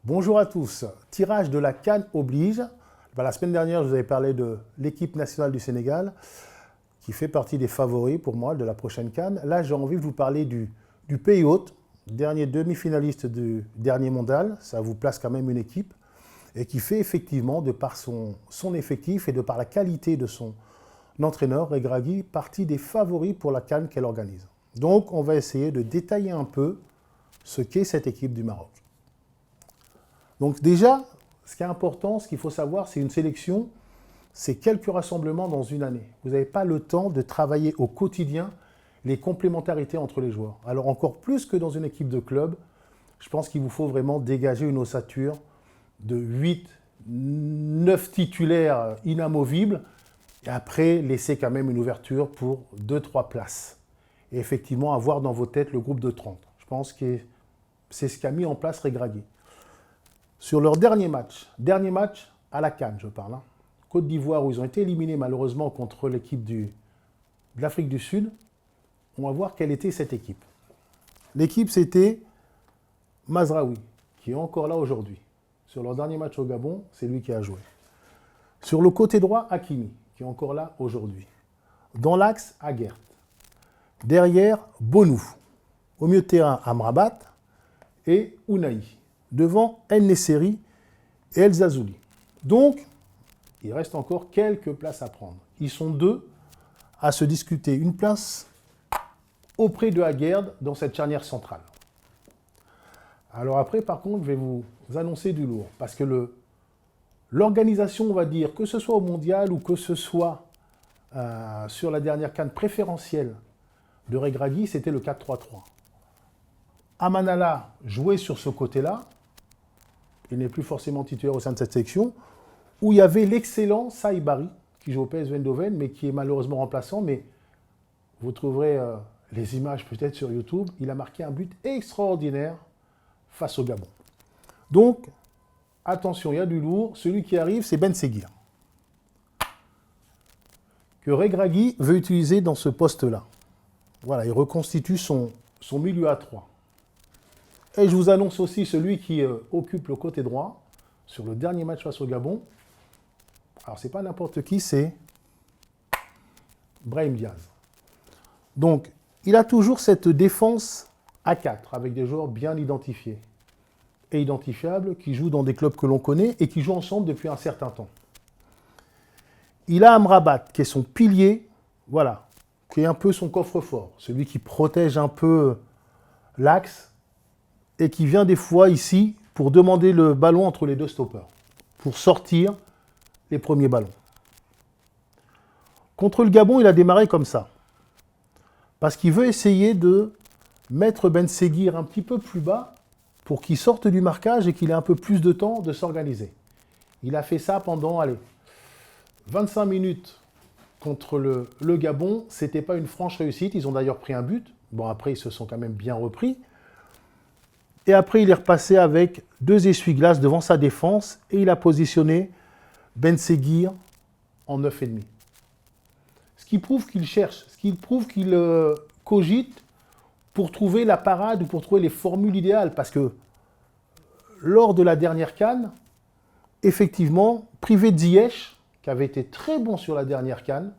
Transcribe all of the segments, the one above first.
Bonjour à tous. Tirage de la CAN oblige. La semaine dernière, je vous avais parlé de l'équipe nationale du Sénégal, qui fait partie des favoris pour moi de la prochaine CAN. Là, j'ai envie de vous parler du pays hôte, dernier demi-finaliste du dernier mondial. Ça vous place quand même une équipe, et qui fait effectivement, de par son effectif et de par la qualité de son entraîneur, Regragui, partie des favoris pour la CAN qu'elle organise. Donc, on va essayer de détailler un peu ce qu'est cette équipe du Maroc. Donc déjà, ce qui est important, ce qu'il faut savoir, c'est une sélection, c'est quelques rassemblements dans une année. Vous n'avez pas le temps de travailler au quotidien les complémentarités entre les joueurs. Alors encore plus que dans une équipe de club, je pense qu'il vous faut vraiment dégager une ossature de 8, 9 titulaires inamovibles et après laisser quand même une ouverture pour 2-3 places. Et effectivement avoir dans vos têtes le groupe de 30. Je pense que c'est ce qu'a mis en place Regragui. Sur leur dernier match à la CAN, je parle, Côte d'Ivoire, où ils ont été éliminés malheureusement contre l'équipe de l'Afrique du Sud, on va voir quelle était cette équipe. L'équipe, c'était Mazraoui, qui est encore là aujourd'hui. Sur leur dernier match au Gabon, c'est lui qui a joué. Sur le côté droit, Hakimi, qui est encore là aujourd'hui. Dans l'axe, Aguerd. Derrière, Bonou. Au milieu de terrain, Amrabat et Ounahi. Devant El Nesseri et El Zazouli. Donc, il reste encore quelques places à prendre. Ils sont deux à se discuter une place auprès de Aguerd dans cette charnière centrale. Alors après, par contre, je vais vous annoncer du lourd. Parce que l'organisation, on va dire, que ce soit au Mondial ou que ce soit sur la dernière CAN préférentielle de Regragui, c'était le 4-3-3. Amanala jouait sur ce côté-là. Il n'est plus forcément titulaire au sein de cette section, où il y avait l'excellent Saïbari, qui joue au PSV Eindhoven, mais qui est malheureusement remplaçant, mais vous trouverez les images peut-être sur YouTube. Il a marqué un but extraordinaire face au Gabon. Donc, attention, il y a du lourd. Celui qui arrive, c'est Ben Seguir, que Regragui veut utiliser dans ce poste-là. Voilà, il reconstitue son milieu à 3. Et je vous annonce aussi celui qui occupe le côté droit sur le dernier match face au Gabon. Alors, ce n'est pas n'importe qui, c'est Brahim Diaz. Donc, il a toujours cette défense à 4 avec des joueurs bien identifiés et identifiables qui jouent dans des clubs que l'on connaît et qui jouent ensemble depuis un certain temps. Il a Amrabat qui est son pilier, voilà, qui est un peu son coffre-fort, celui qui protège un peu l'axe et qui vient des fois ici pour demander le ballon entre les deux stoppers, pour sortir les premiers ballons. Contre le Gabon, il a démarré comme ça, parce qu'il veut essayer de mettre Ben Seguir un petit peu plus bas pour qu'il sorte du marquage et qu'il ait un peu plus de temps de s'organiser. Il a fait ça pendant 25 minutes contre le Gabon. Ce n'était pas une franche réussite, ils ont d'ailleurs pris un but. Bon, après, ils se sont quand même bien repris. Et après, il est repassé avec 2 essuie-glaces devant sa défense et il a positionné Ben Seguir en 9,5. Ce qui prouve qu'il cherche, ce qui prouve qu'il cogite pour trouver la parade ou pour trouver les formules idéales. Parce que lors de la dernière CAN, effectivement, privé de Ziyech, qui avait été très bon sur la dernière CAN,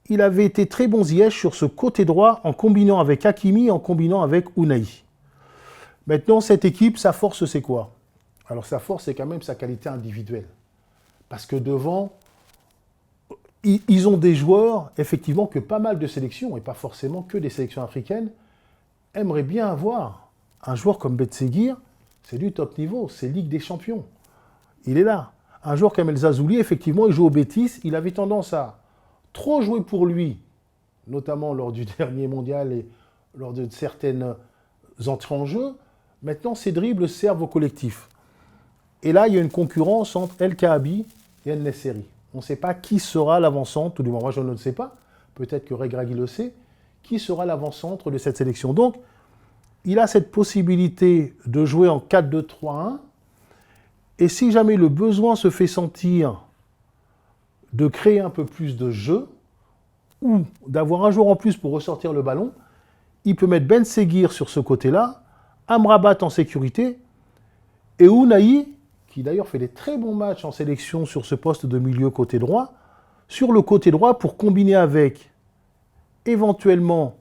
il avait été très bon Ziyech sur ce côté droit en combinant avec Hakimi, en combinant avec Ounahi. Maintenant, cette équipe, sa force, c'est quoi? Alors, sa force, c'est quand même sa qualité individuelle. Parce que devant, ils ont des joueurs, effectivement, que pas mal de sélections, et pas forcément que des sélections africaines, aimeraient bien avoir. Un joueur comme Ben Seguir, c'est du top niveau, c'est Ligue des Champions. Il est là. Un joueur comme El Zazouli, effectivement, il joue au Betis, il avait tendance à trop jouer pour lui, notamment lors du dernier mondial et lors de certaines entrées en jeu. Maintenant, ces dribbles servent au collectif. Et là, il y a une concurrence entre El Kaabi et El Nesseri. On ne sait pas qui sera l'avant-centre, tout du moins moi je ne le sais pas, peut-être que Regragui le sait, qui sera l'avant-centre de cette sélection. Donc, il a cette possibilité de jouer en 4-2-3-1, et si jamais le besoin se fait sentir de créer un peu plus de jeu, ou d'avoir un joueur en plus pour ressortir le ballon, il peut mettre Ben Seguir sur ce côté-là, Amrabat en sécurité, Et Ounahi, qui d'ailleurs fait des très bons matchs en sélection sur ce poste de milieu côté droit, sur le côté droit pour combiner avec éventuellement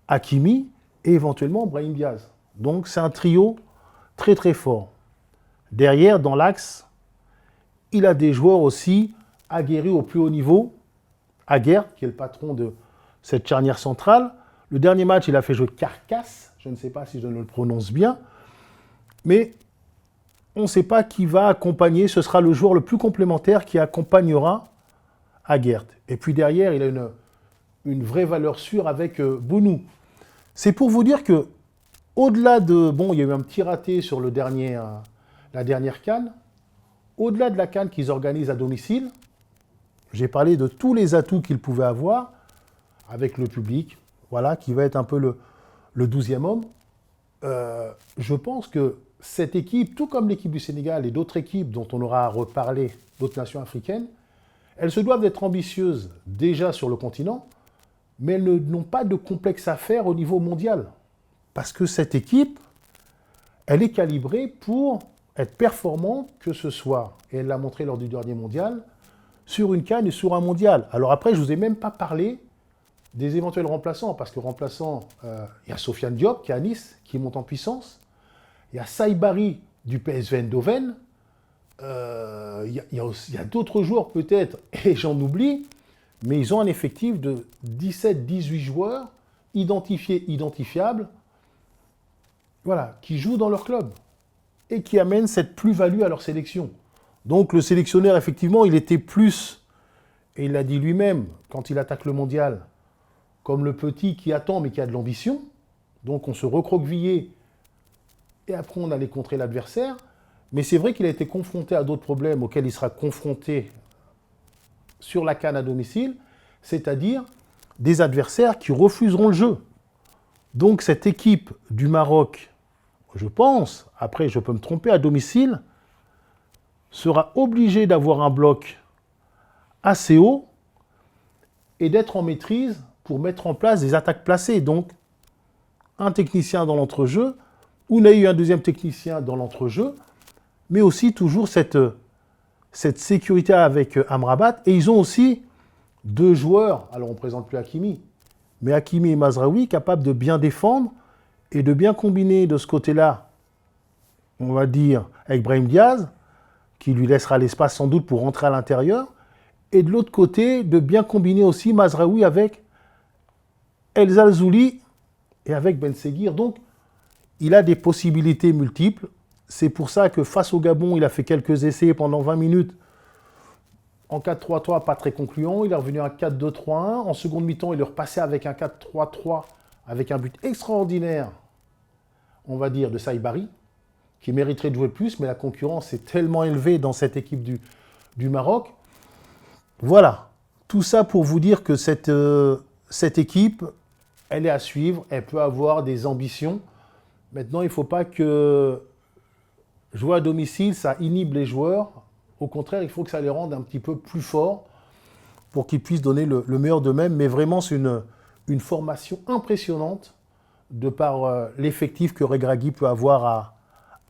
Hakimi et éventuellement Brahim Diaz. Donc c'est un trio très très fort. Derrière, dans l'axe, il a des joueurs aussi aguerris au plus haut niveau. Aguerre, qui est le patron de cette charnière centrale. Le dernier match, il a fait jouer Carcasse. Je ne sais pas si je le prononce bien. Mais on ne sait pas qui va accompagner. Ce sera le joueur le plus complémentaire qui accompagnera Aguert. Et puis derrière, il a une vraie valeur sûre avec Bounou. C'est pour vous dire que, au-delà de... Bon, il y a eu un petit raté sur la dernière CAN. Au-delà de la CAN qu'ils organisent à domicile, j'ai parlé de tous les atouts qu'ils pouvaient avoir avec le public, voilà, qui va être un peu le 12e homme. Je pense que cette équipe, tout comme l'équipe du Sénégal et d'autres équipes dont on aura à reparler, d'autres nations africaines, elles se doivent d'être ambitieuses déjà sur le continent, mais elles n'ont pas de complexe à faire au niveau mondial. Parce que cette équipe, elle est calibrée pour être performante, que ce soit, et elle l'a montré lors du dernier mondial, sur une CAN et sur un mondial. Alors après, je ne vous ai même pas parlé des éventuels remplaçants, parce que remplaçants, il y a Sofiane Diop qui est à Nice, qui monte en puissance, il y a Saïbari du PSV Eindhoven, il y a d'autres joueurs peut-être, et j'en oublie, mais ils ont un effectif de 17-18 joueurs identifiables, voilà, qui jouent dans leur club et qui amènent cette plus-value à leur sélection. Donc le sélectionneur, effectivement, il était plus, et il l'a dit lui-même, quand il attaque le mondial, comme le petit qui attend mais qui a de l'ambition. Donc on se recroquevillait et après on allait contrer l'adversaire. Mais c'est vrai qu'il a été confronté à d'autres problèmes auxquels il sera confronté sur la CAN à domicile, c'est-à-dire des adversaires qui refuseront le jeu. Donc cette équipe du Maroc, je pense, après je peux me tromper, à domicile, sera obligée d'avoir un bloc assez haut et d'être en maîtrise pour mettre en place des attaques placées. Donc un technicien dans l'entrejeu, on a eu un deuxième technicien dans l'entrejeu, mais aussi toujours cette sécurité avec Amrabat. Et ils ont aussi deux joueurs, alors on ne présente plus Hakimi, mais Hakimi et Mazraoui, capables de bien défendre et de bien combiner de ce côté-là, on va dire, avec Brahim Diaz, qui lui laissera l'espace sans doute pour rentrer à l'intérieur, et de l'autre côté, de bien combiner aussi Mazraoui avec El Zalzouli et avec Ben Seguir. Donc, il a des possibilités multiples. C'est pour ça que face au Gabon, il a fait quelques essais pendant 20 minutes en 4-3-3, pas très concluant. Il est revenu à 4-2-3-1. En seconde mi-temps, il est repassé avec un 4-3-3, avec un but extraordinaire, on va dire, de Saïbari, qui mériterait de jouer plus, mais la concurrence est tellement élevée dans cette équipe du Maroc. Voilà, tout ça pour vous dire que cette équipe, elle est à suivre, elle peut avoir des ambitions. Maintenant, il ne faut pas que jouer à domicile, ça inhibe les joueurs. Au contraire, il faut que ça les rende un petit peu plus forts pour qu'ils puissent donner le meilleur d'eux-mêmes. Mais vraiment, c'est une formation impressionnante de par l'effectif que Regragui peut avoir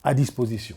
à disposition.